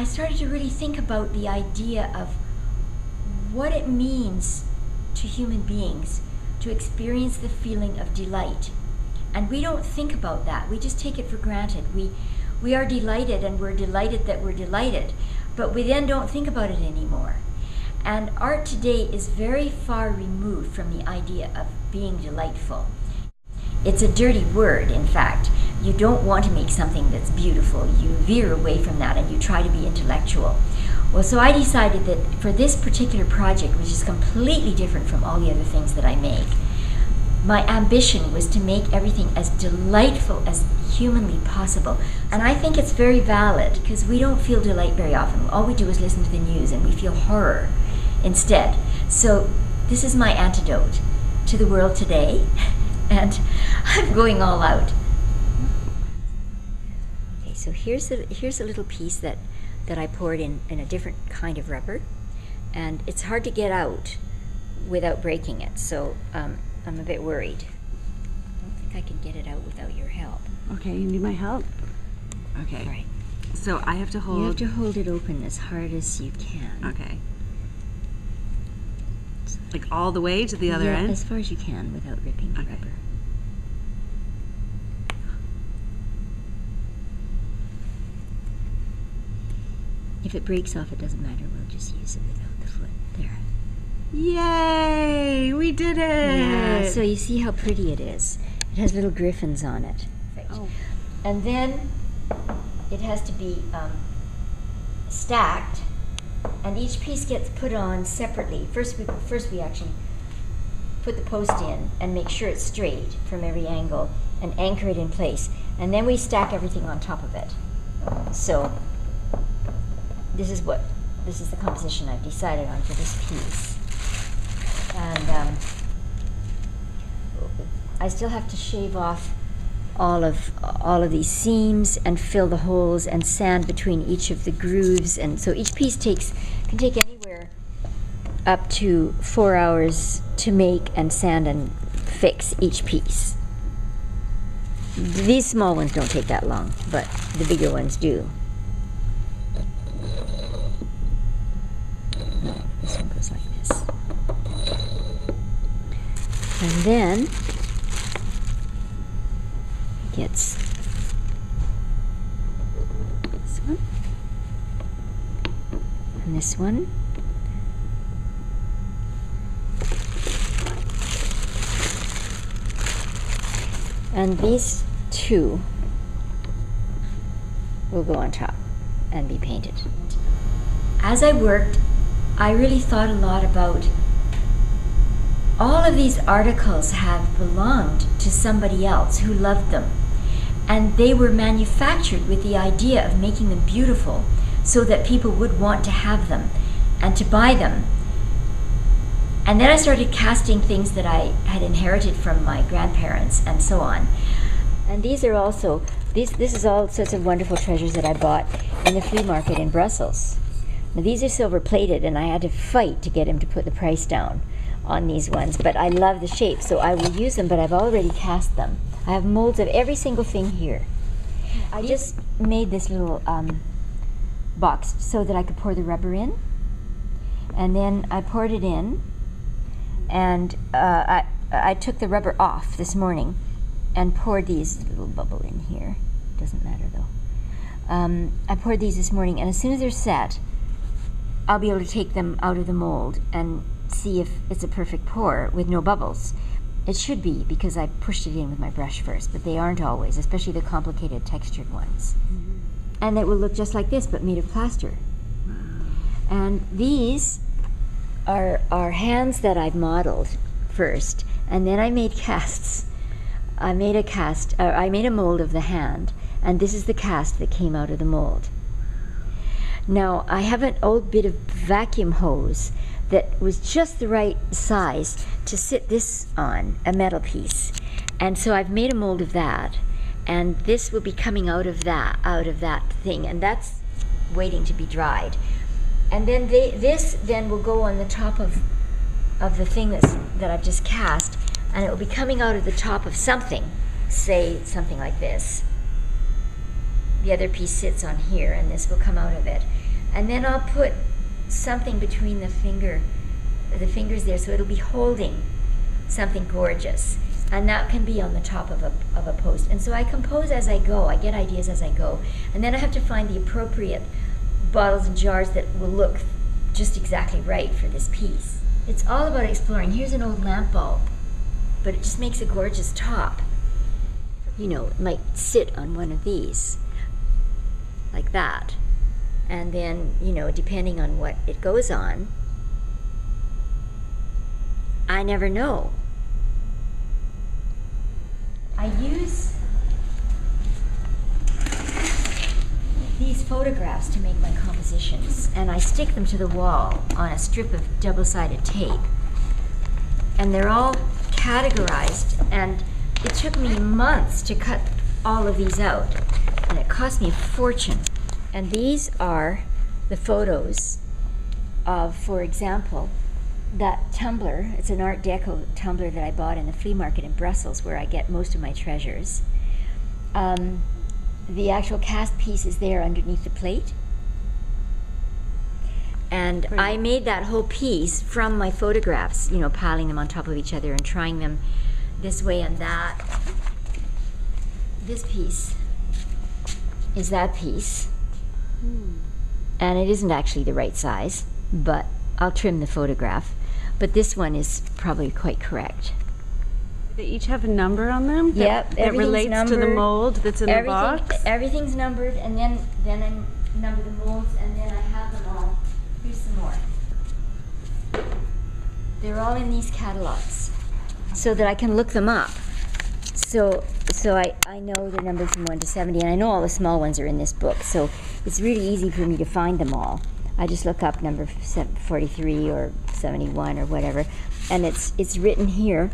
I started to really think about the idea of what it means to human beings to experience the feeling of delight. And we don't think about that. We just take it for granted. We are delighted, and we're delighted that we're delighted, but we then don't think about it anymore. And art today is very far removed from the idea of being delightful. It's a dirty word, in fact. You don't want to make something that's beautiful. You veer away from that and you try to be intellectual. Well, so I decided that for this particular project, which is completely different from all the other things that I make, my ambition was to make everything as delightful as humanly possible. And I think it's very valid, because we don't feel delight very often. All we do is listen to the news and we feel horror instead. So this is my antidote to the world today, and I'm going all out. Okay, so here's a little piece that I poured in a different kind of rubber, and it's hard to get out without breaking it, so I'm a bit worried. I don't think I can get it out without your help. Okay, you need my help? Okay. All right. So I have to hold... You have to hold it open as hard as you can. Okay. Like all the way to the other end? As far as you can without ripping the rubber. If it breaks off, it doesn't matter. We'll just use it without the foot. There. Yay! We did it! Yeah, so you see how pretty it is. It has little griffins on it. Oh. And then it has to be stacked, and each piece gets put on separately. First we actually put the post in and make sure it's straight from every angle and anchor it in place. And then we stack everything on top of it. So this is the composition I've decided on for this piece. And I still have to shave off all of these seams and fill the holes and sand between each of the grooves, and so each piece can take anywhere up to 4 hours to make and sand and fix each piece. These small ones don't take that long, but the bigger ones do. This one goes like this. And then gets this one and this one. And these two will go on top and be painted. As I worked, I really thought a lot about all of these articles have belonged to somebody else who loved them. And they were manufactured with the idea of making them beautiful so that people would want to have them and to buy them. And then I started casting things that I had inherited from my grandparents and so on. And these are also, this is all sorts of wonderful treasures that I bought in the flea market in Brussels. Now these are silver plated, and I had to fight to get him to put the price down on these ones, but I love the shape, so I will use them, but I've already cast them. I have molds of every single thing here. I just made this little box so that I could pour the rubber in, and then I poured it in, and I took the rubber off this morning and poured these, little bubble in here, doesn't matter though. I poured these this morning, and as soon as they're set, I'll be able to take them out of the mold and see if it's a perfect pour with no bubbles. It should be, because I pushed it in with my brush first, but they aren't always, especially the complicated textured ones. Mm-hmm. And it will look just like this, but made of plaster. Wow. And these are hands that I've modeled first, and then I made casts. I made a mold of the hand, and this is the cast that came out of the mold. Now, I have an old bit of vacuum hose that was just the right size to sit this on, a metal piece. And so I've made a mold of that, and this will be coming out of that thing, and that's waiting to be dried. And then this then will go on the top of the thing that I've just cast, and it will be coming out of the top of something, say something like this. The other piece sits on here, and this will come out of it. And then I'll put something between the fingers there, so it'll be holding something gorgeous. And that can be on the top of a post. And so I compose as I go. I get ideas as I go. And then I have to find the appropriate bottles and jars that will look just exactly right for this piece. It's all about exploring. Here's an old lamp bulb, but it just makes a gorgeous top. You know, it might sit on one of these, like that. And then, you know, depending on what it goes on, I never know. I use these photographs to make my compositions, and I stick them to the wall on a strip of double-sided tape. And they're all categorized, and it took me months to cut all of these out, and it cost me a fortune. And these are the photos of, for example, that tumbler. It's an Art Deco tumbler that I bought in the flea market in Brussels, where I get most of my treasures. The actual cast piece is there underneath the plate. And I made that whole piece from my photographs, you know, piling them on top of each other and trying them this way and that. This piece is that piece. And it isn't actually the right size, but I'll trim the photograph. But this one is probably quite correct. They each have a number on them? Yep, that relates numbered to the mold that's in the box? Everything's numbered, and then I number the molds, and then I have them all. Here's some more. They're all in these catalogs, so that I can look them up. So I know the numbers from 1 to 70, and I know all the small ones are in this book, so it's really easy for me to find them all. I just look up number 43 or 71 or whatever, and it's written here,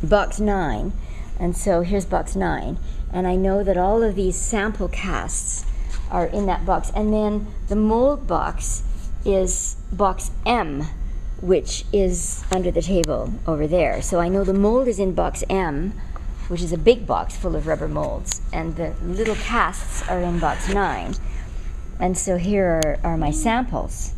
box 9, and so here's box 9, and I know that all of these sample casts are in that box, and then the mold box is box M, which is under the table over there. So I know the mold is in box M, which is a big box full of rubber molds, and the little casts are in box 9. And so here are my samples.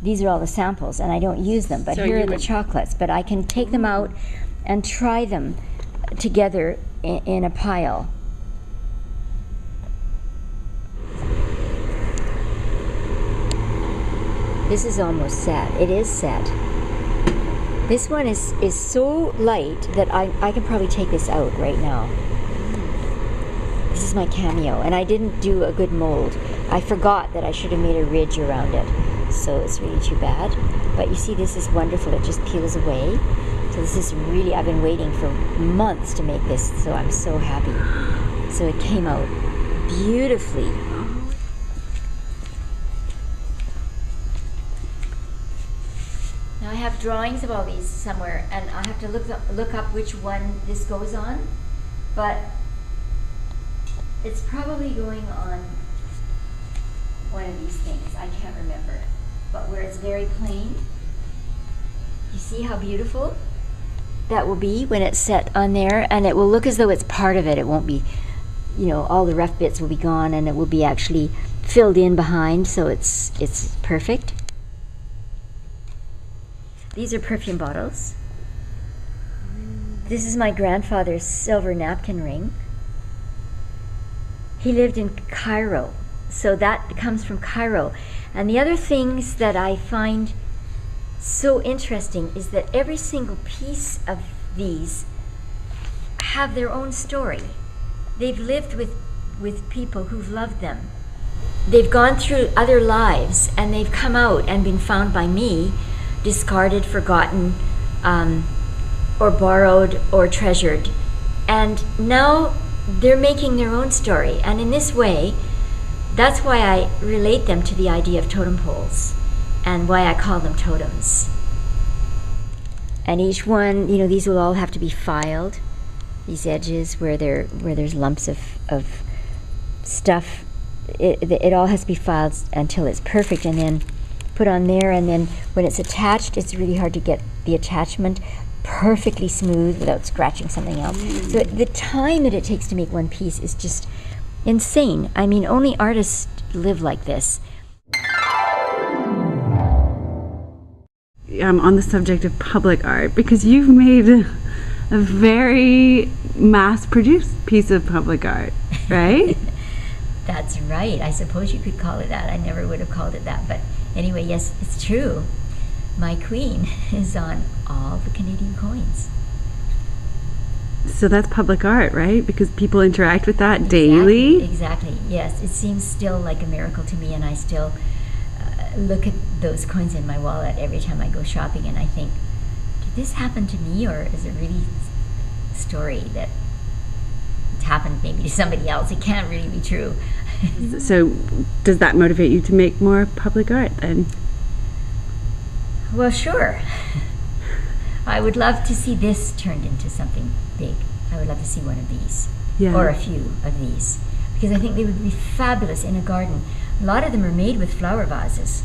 These are all the samples, and I don't use them, but here are the chocolates. But I can take them out and try them together in a pile. This is almost set. It is set. This one is so light that I can probably take this out right now. This is my cameo, and I didn't do a good mold. I forgot that I should have made a ridge around it, so it's really too bad. But you see, this is wonderful. It just peels away. So this is really, I've been waiting for months to make this, so I'm so happy. So it came out beautifully. Now I have drawings of all these somewhere, and I have to look up which one this goes on, but it's probably going on one of these things. I can't remember, but where it's very plain. You see how beautiful that will be when it's set on there, and it will look as though it's part of it. It won't be, you know, all the rough bits will be gone, and it will be actually filled in behind, so it's perfect. These are perfume bottles. This is my grandfather's silver napkin ring. He lived in Cairo, so that comes from Cairo. And the other things that I find so interesting is that every single piece of these have their own story. They've lived with people who've loved them. They've gone through other lives, and they've come out and been found by me, discarded, forgotten, or borrowed or treasured. And now they're making their own story. And in this way, that's why I relate them to the idea of totem poles and why I call them totems. And each one, you know, these will all have to be filed, these edges where there's lumps of stuff. It all has to be filed until it's perfect, and then put on there, and then when it's attached, it's really hard to get the attachment perfectly smooth without scratching something else. So the time that it takes to make one piece is just insane. I mean, only artists live like this. on the subject of public art, because you've made a very mass-produced piece of public art, right? That's right. I suppose you could call it that. I never would have called it that. But anyway, yes, it's true. My queen is on all the Canadian coins. So that's public art, right? Because people interact with that daily? Exactly, yes. It seems still like a miracle to me, and I still look at those coins in my wallet every time I go shopping, and I think, did this happen to me, or is it really a story that it's happened maybe to somebody else? It can't really be true. So does that motivate you to make more public art then? Well, sure. I would love to see this turned into something big. I would love to see one of these, or a few of these, because I think they would be fabulous in a garden. A lot of them are made with flower vases,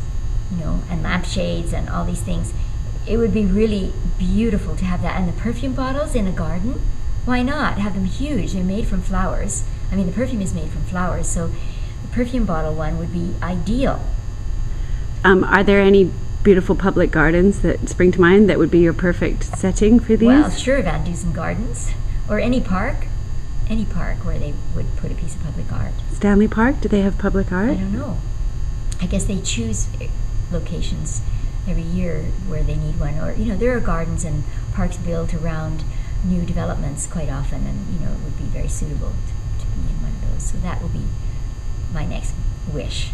and lampshades and all these things. It would be really beautiful to have that. And the perfume bottles in a garden, why not have them huge? They're made from flowers. I mean, the perfume is made from flowers, so the perfume bottle one would be ideal. Are there any beautiful public gardens that spring to mind that would be your perfect setting for these? Well, sure, Van Dusen Gardens, or any park where they would put a piece of public art. Stanley Park, do they have public art? I don't know. I guess they choose locations every year where they need one, or there are gardens and parks built around new developments quite often, and it would be very suitable to be in one of those. So that will be my next wish.